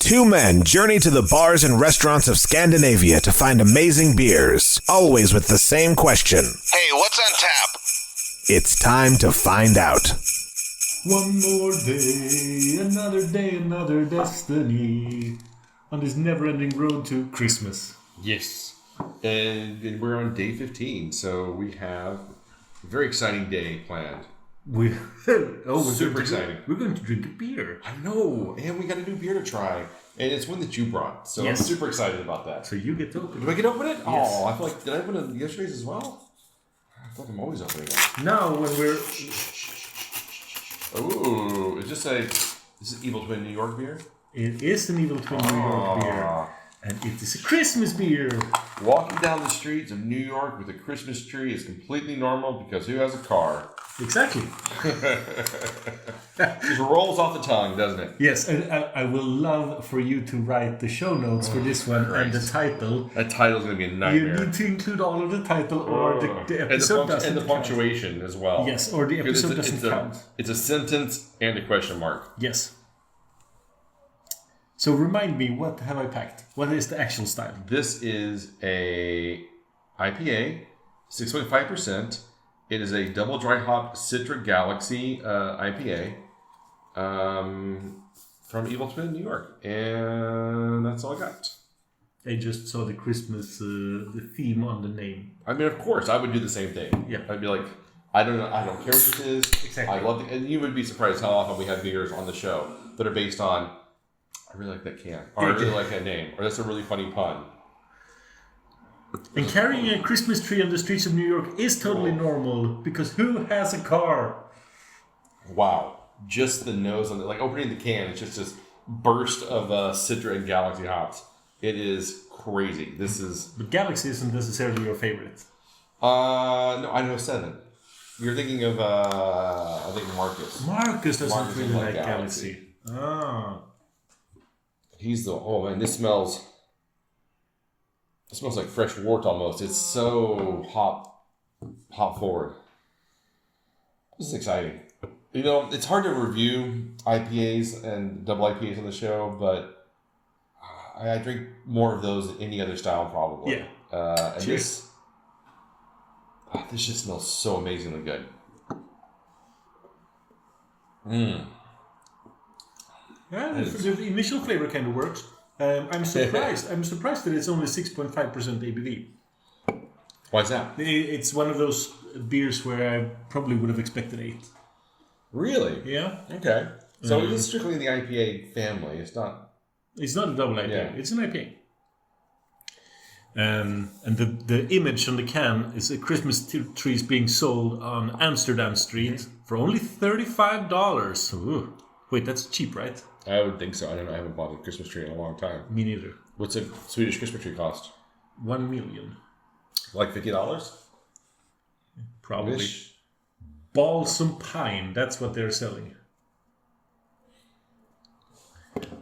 Two men journey to the bars and restaurants of Scandinavia to find amazing beers, always with the same question. Hey, what's on tap? It's time to find out. One more day, another destiny on this never-ending road to Christmas. Yes. And we're on day 15, so we have a very exciting day planned. We're Super exciting. We're going to drink a beer. I know, and we got a new beer to try, and it's one that you brought, so Yes. I'm super excited about that. So you get to open Do I get to open it? Yes. Oh, I feel like, did I open it yesterday's as well? I feel like I'm always opening it. Now when we're... Ooh, it's just this is Evil Twin New York beer? It is an Evil Twin New York beer. And it is a Christmas beer. Walking down the streets of New York with a Christmas tree is completely normal because who has a car? Exactly. Just rolls off the tongue, doesn't it? Yes, and I will love for you to write the show notes for this one and the title. That title's going to be a You nightmare. need to include all of the title or the episode doesn't and the count. punctuation as well. Yes, or the Because episode doesn't count. It's a sentence and a question mark. Yes. So remind me, what have I packed? What is the actual style? This is a IPA, 6.5%. It is a double dry hop Citra Galaxy IPA from Evil Twin, New York. And that's all I got. I just saw the Christmas the theme on the name. I mean, of course, I would do the same thing. Yeah. I'd be like, I don't know, I don't care what this is. Exactly. I love it. And you would be surprised how often we have beers on the show that are based on, I really like that can, or I really like that name, or that's a really funny pun. And carrying a Christmas tree on the streets of New York is totally normal, because who has a car? Wow. Just the nose on it, like opening the can, it's just this burst of Citra and Galaxy hops. It is crazy. This is... But Galaxy isn't necessarily your favorite. No, I know 7. You're thinking of, I think Marcus. Marcus doesn't really like Galaxy. Galaxy. Ah. He's the... Oh, man, this smells... It smells like fresh wort almost. It's so hop forward. This is exciting. You know, it's hard to review IPAs and double IPAs on the show, but I drink more of those than any other style probably. Yeah. And this just smells so amazingly good. Yeah, the initial flavor kind of works. I'm surprised. I'm surprised that it's only 6.5% ABV. Why is that? It's one of those beers where I probably would have expected 8. Really? Yeah. Okay. So it's strictly in the IPA family. It's not... It's not a double IPA. Yeah. It's an IPA. And the image on the can is a Christmas trees being sold on Amsterdam Street for only $35. Ooh. Wait, that's cheap, right? I would think so. I don't know. I haven't bought a Christmas tree in a long time. Me neither. What's a Swedish Christmas tree cost? 1 million. Like $50? Probably. Ish. Balsam pine, that's what they're selling.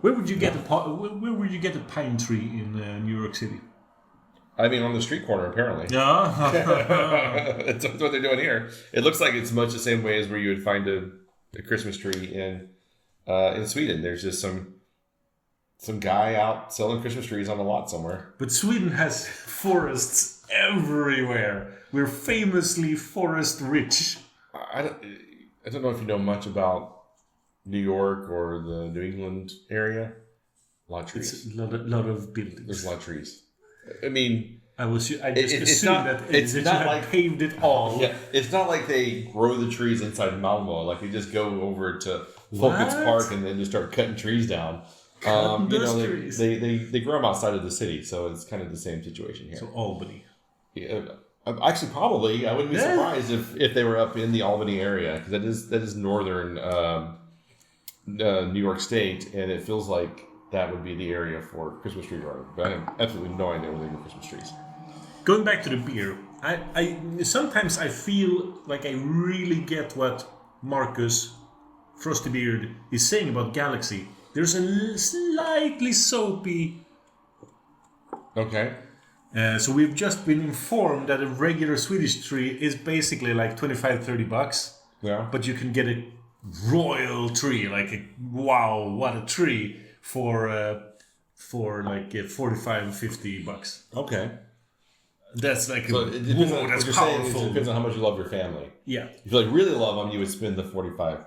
Where would you get a pine tree in New York City? I mean, on the street corner, apparently. Yeah. That's what they're doing here. It looks like it's much the same way as where you would find a Christmas tree in Sweden. There's just some guy out selling Christmas trees on a lot somewhere. But Sweden has forests everywhere. We're famously forest rich. I don't know if you know much about New York or the New England area. A lot of trees. It's a lot of buildings. There's a lot of trees. I mean... I just it's assumed not- that it's you not had like- paved it all. Yeah, it's not like they grow the trees inside Malmo. Like they just go over to Folkets What? Park and then just start cutting trees down. Cutting You those know, trees. they grow them outside of the city, so it's kind of the same situation here. So Albany. Yeah, actually, probably I wouldn't be surprised if they were up in the Albany area because that is northern New York State, and it feels like that would be the area for Christmas tree growing. But I have absolutely no idea where they grow Christmas trees. Going back to the beer, I sometimes I feel like I really get what Marcus Frostybeard is saying about Galaxy. There's a slightly soapy. Okay. So we've just been informed that a regular Swedish tree is basically like $25-$30. Yeah. But you can get a royal tree, like wow, what a tree, for for like $45-50. Okay. That's like So it depends on that's what you're saying. powerful. It depends on how much you love your family. Yeah. If you like really love them, you would spend the $45.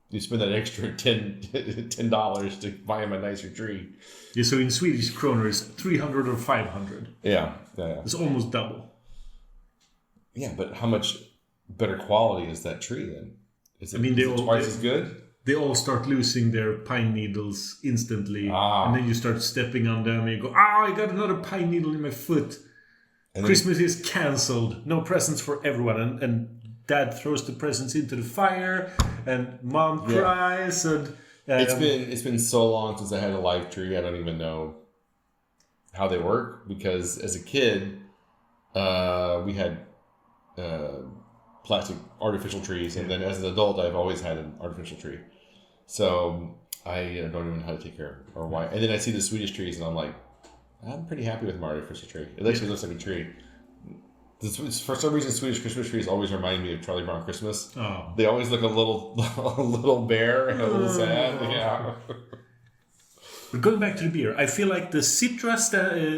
You spend that extra $10 to buy him a nicer tree. Yeah, so in Swedish kroner is 300 or 500. Yeah. It's almost double. Yeah, but how much better quality is that tree then? Is it all twice as good? They all start losing their pine needles instantly. Ah. And then you start stepping on them and you go, I got another pine needle in my foot. And Christmas is cancelled. No presents for everyone. And Dad throws the presents into the fire. And Mom cries. And it's been so long since I had a live tree. I don't even know how they work. Because as a kid, we had plastic artificial trees. And then as an adult, I've always had an artificial tree. So I don't even know how to take care of it or why. And then I see the Swedish trees and I'm like, I'm pretty happy with my artificial tree. It actually looks like a tree. For some reason, Swedish Christmas trees always remind me of Charlie Brown Christmas. Oh. They always look a little bare and a little sad. Yeah. But going back to the beer, I feel like the Citra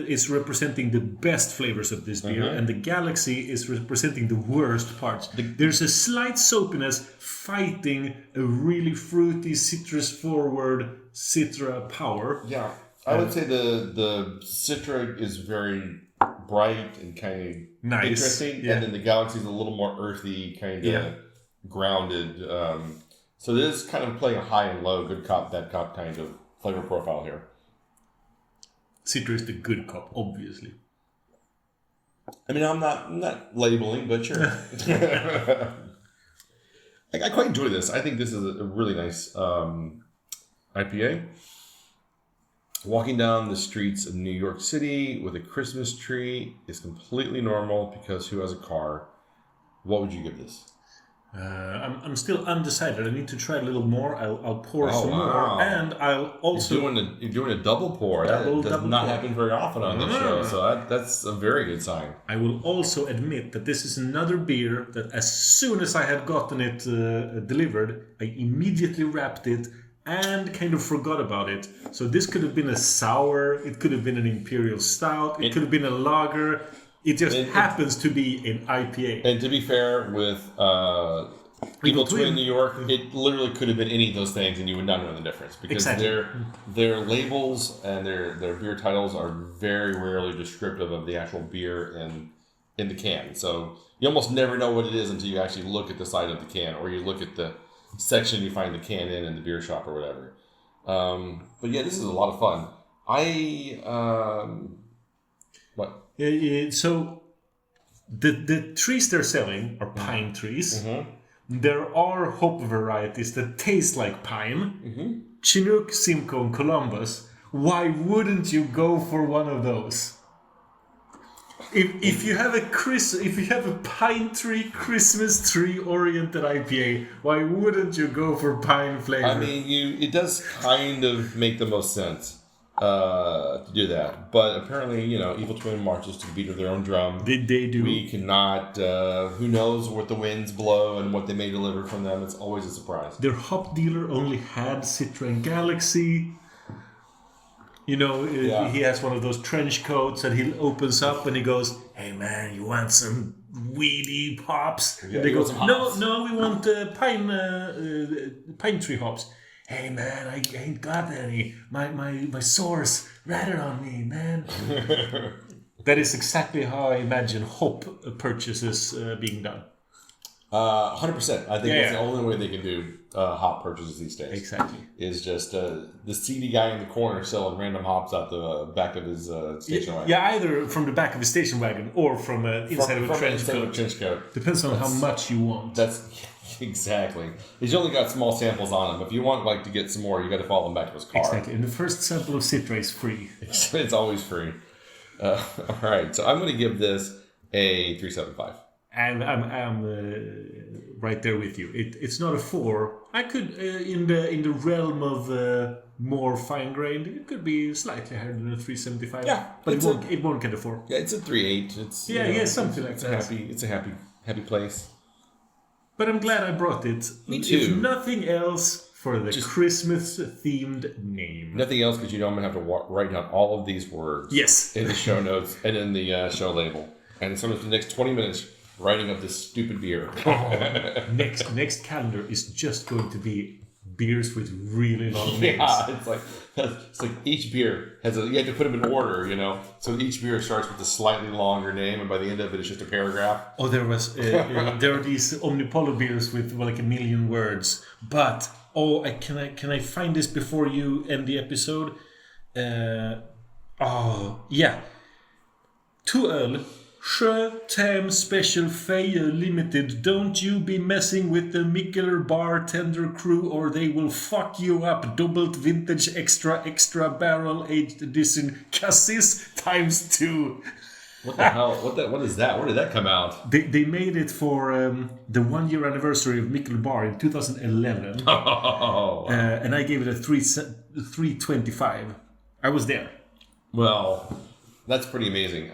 is representing the best flavors of this beer, and the Galaxy is representing the worst parts. There's a slight soapiness fighting a really fruity, citrus-forward Citra power. Yeah. I would say the Citra is very bright and kind of nice, interesting, and then the Galaxy is a little more earthy, kind of grounded. So it is kind of playing a high and low, good cop, bad cop kind of flavor profile here. Citra is the good cop, obviously. I mean, I'm not labeling, but sure. I quite enjoy this. I think this is a really nice IPA. Walking down the streets of New York City with a Christmas tree is completely normal because who has a car? What would you give this? I'm still undecided. I need to try a little more. I'll pour some more, and I'll also you're doing a double pour. That does not happen very often on this show, so that's a very good sign. I will also admit that this is another beer that, as soon as I had gotten it delivered, I immediately wrapped it and kind of forgot about it. So this could have been a sour. It could have been an imperial stout. It could have been a lager. It just happens to be an IPA. And to be fair, with Evil Twin New York, it literally could have been any of those things, and you would not know the difference because their labels and their beer titles are very rarely descriptive of the actual beer in the can. So you almost never know what it is until you actually look at the side of the can, or you look at the section you find the can in the beer shop or whatever. But yeah, this is a lot of fun. What? So the trees they're selling are pine trees. There are hop varieties that taste like pine. Chinook, Simcoe, and Columbus. Why wouldn't you go for one of those? If you have a pine tree, Christmas tree oriented IPA, why wouldn't you go for pine flavor? I mean, it does kind of make the most sense to do that, but apparently, Evil Twin marches to the beat of their own drum. They do. We cannot. Who knows what the winds blow and what they may deliver from them? It's always a surprise. Their hop dealer only had Citra and Galaxy. He has one of those trench coats that he opens up and he goes, "Hey man, you want some weedy hops?" Yeah, and they go, hops. "No, we want pine tree hops." "Hey man, I ain't got any. My source ratted on me, man." That is exactly how I imagine hop purchases being done. 100%. I think that's the only way they can do hop purchases these days. Exactly. Is just the seedy guy in the corner selling random hops out the back of his station wagon. Yeah, either from the back of the station wagon or from inside of a trench coat. Depends on how much you want. That's exactly. He's only got small samples on him. If you want to get some more, you got to follow him back to his car. Exactly. And the first sample of Citra is free. It's always free. All right. So I'm going to give this a 3.75. And I'm right there with you. It's not a 4. I could in the realm of more fine grained. It could be slightly higher than a 3.75. Yeah, but it won't get a 4. Yeah, it's a 3.8. It's something like that. It's a happy place. But I'm glad I brought it. Me too. If nothing else, for the Christmas-themed name. Nothing else, because I'm going to have to write down all of these words. Yes. In the show notes and in the show label. And so for the next 20 minutes, writing up this stupid beer. Next calendar is just going to be beers with really long names. Yeah, it's like each beer has you have to put them in order, So each beer starts with a slightly longer name, and by the end of it, it's just a paragraph. Oh, there are these Omnipolo beers with like 1 million words. But can I find this before you end the episode? Yeah. 2 öl. Sjötem Special Fire Limited. Don't you be messing with the Mikkeller bartender crew or they will fuck you up. Doubled vintage extra barrel aged edition Cassis ×2. What the hell? What is that? Where did that come out? They made it for the 1-year anniversary of Mikkeller Bar in 2011. Oh. And I gave it a 3.25. I was there. Well, that's pretty amazing.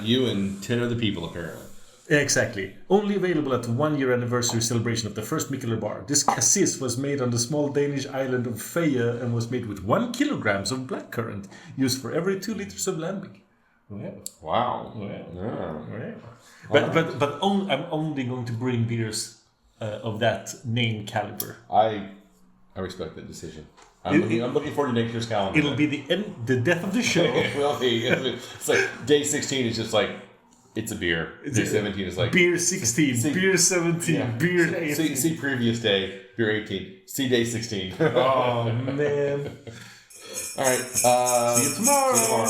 You and 10 other people, apparently. Exactly. Only available at the 1-year anniversary celebration of the first Mikkeller bar. This cassis was made on the small Danish island of Faya and was made with 1 kilograms of blackcurrant, used for every 2 liters of lambic. Wow. Yeah. But I'm only going to bring beers of that name caliber. I respect that decision. I'm looking forward to next year's calendar. It'll be the death of the show. It will be. It's like day 16 is just like, it's a beer. Day 17 is like... Beer 16, beer 17, beer 18. See previous day, beer 18. See day 16. Oh, man. All right. See you tomorrow.